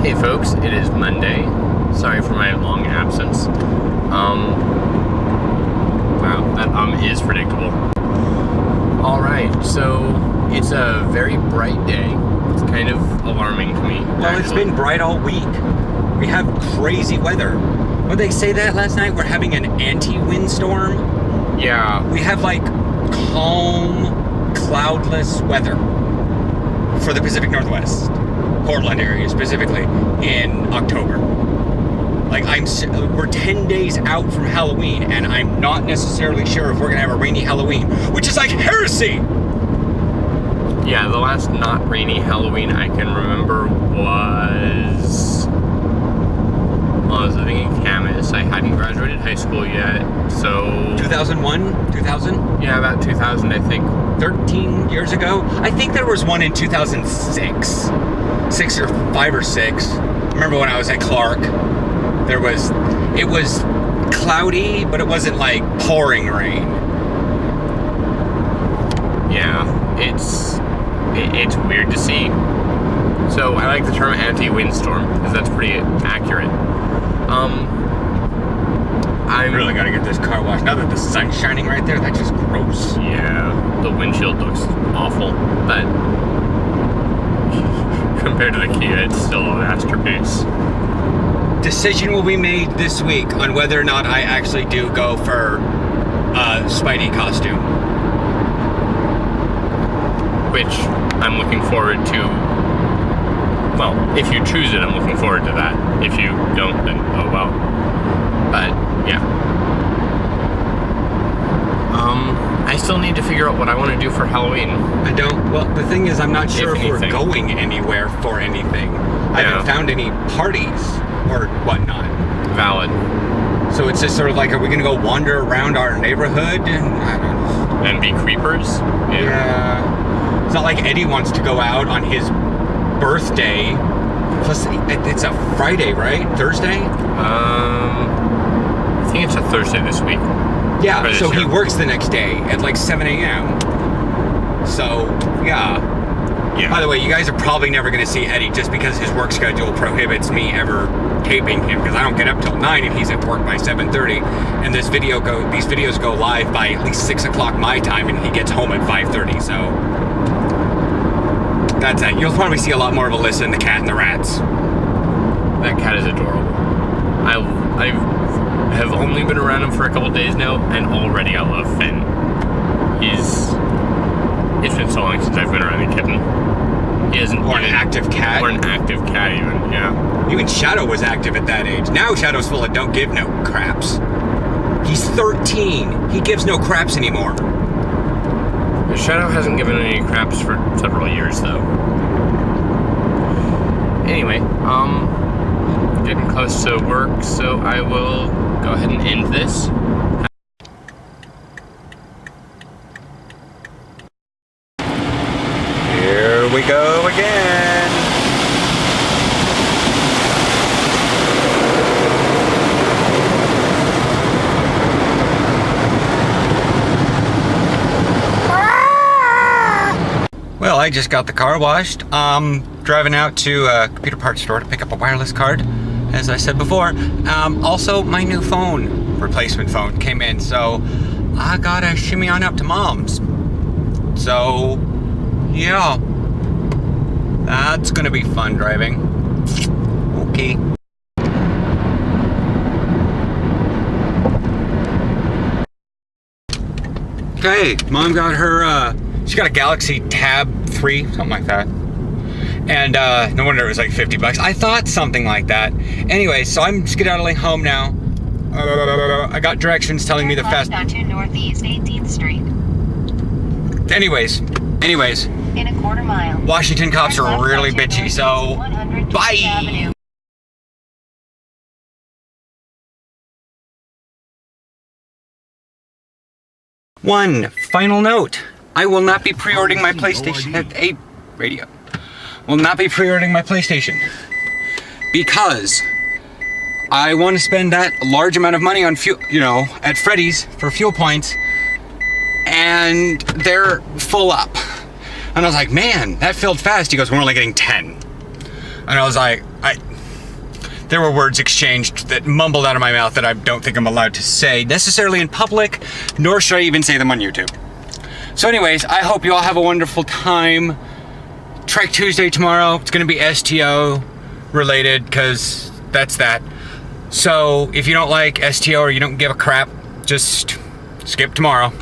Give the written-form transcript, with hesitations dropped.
Hey folks, it is Monday. Sorry for my long absence. Wow, that is predictable. Alright, so it's a very bright day. It's kind of alarming to me. Well, it's been bright all week. We have crazy weather. What did they say that last night? We're having an anti-windstorm. Yeah. We have like calm, cloudless weather for the Pacific Northwest, Portland area specifically, in October. Like we're 10 days out from Halloween, and I'm not necessarily sure if we're gonna have a rainy Halloween, which is like heresy. Yeah, the last not rainy Halloween I can remember was I was living in Camas. I hadn't graduated high school yet, so 2001, 2000. Yeah, about 2000, I think. 13 years ago. I think there was one in 2006, 6 or 5 or 6. I remember when I was at Clark. It was cloudy, but it wasn't like pouring rain. Yeah, it's weird to see. So I like the term anti-windstorm because that's pretty accurate. I really gotta get this car washed. Now that the sun's shining right there, that's just gross. Yeah, the windshield looks awful, but compared to the Kia, it's still a masterpiece. Decision will be made this week on whether or not I actually do go for Spidey costume. Which I'm looking forward to. Well, if you choose it, I'm looking forward to that. If you don't, then oh well. But, yeah. I still need to figure out what I want to do for Halloween. I don't. Well, the thing is, I'm not sure if we're going anywhere for anything. Yeah. I haven't found any parties or whatnot. Valid. So it's just sort of like, are we going to go wander around our neighborhood? And I don't know. And be creepers? Yeah. It's not like Eddie wants to go out on his birthday. Plus, it's a Friday, right? Thursday? I think it's a Thursday this week. Yeah, so he works the next day at like 7 a.m. So, yeah. By the way, you guys are probably never going to see Eddie just because his work schedule prohibits me ever taping him, because I don't get up till 9 and he's at work by 7:30. And these videos go live by at least 6 o'clock my time, and he gets home at 5:30. So that's it. You'll probably see a lot more of Alyssa and the cat and the rats. That cat is adorable. I have only been around him for a couple days now, and already I love Finn. It's been so long since I've been around a kitten. He isn't or an active cat. Or an active cat, even, yeah. Even Shadow was active at that age. Now Shadow's full of don't give no craps. He's 13. He gives no craps anymore. Shadow hasn't given any craps for several years, though. Anyway, getting close to work, so I will go ahead and end this. Here we go again. Well, I just got the car washed. Driving out to a computer parts store to pick up a wireless card, as I said before. Also, my new phone, replacement phone, came in, so I gotta shimmy on up to Mom's. So, yeah. That's gonna be fun driving. Okay. Okay, Mom got her, she got a Galaxy Tab 3, something like that. And no wonder it was like $50. I thought something like that. Anyway, so I'm skedaddling home now. I got directions telling me the fast. Onto Northeast 18th Street. Anyways. In a quarter mile. Washington cops are really bitchy, so bye. One final note. I will not be pre-ordering my PlayStation at a radio. Will not be pre-ordering my PlayStation because I want to spend that large amount of money on fuel, at Freddy's for fuel points, and they're full up. And I was like, man, that filled fast. He goes, we're only getting 10. And I was like, there were words exchanged that mumbled out of my mouth that I don't think I'm allowed to say necessarily in public, nor should I even say them on YouTube. So anyways, I hope you all have a wonderful time. Trike Tuesday tomorrow. It's going to be STO related because that's that. So if you don't like STO or you don't give a crap, just skip tomorrow.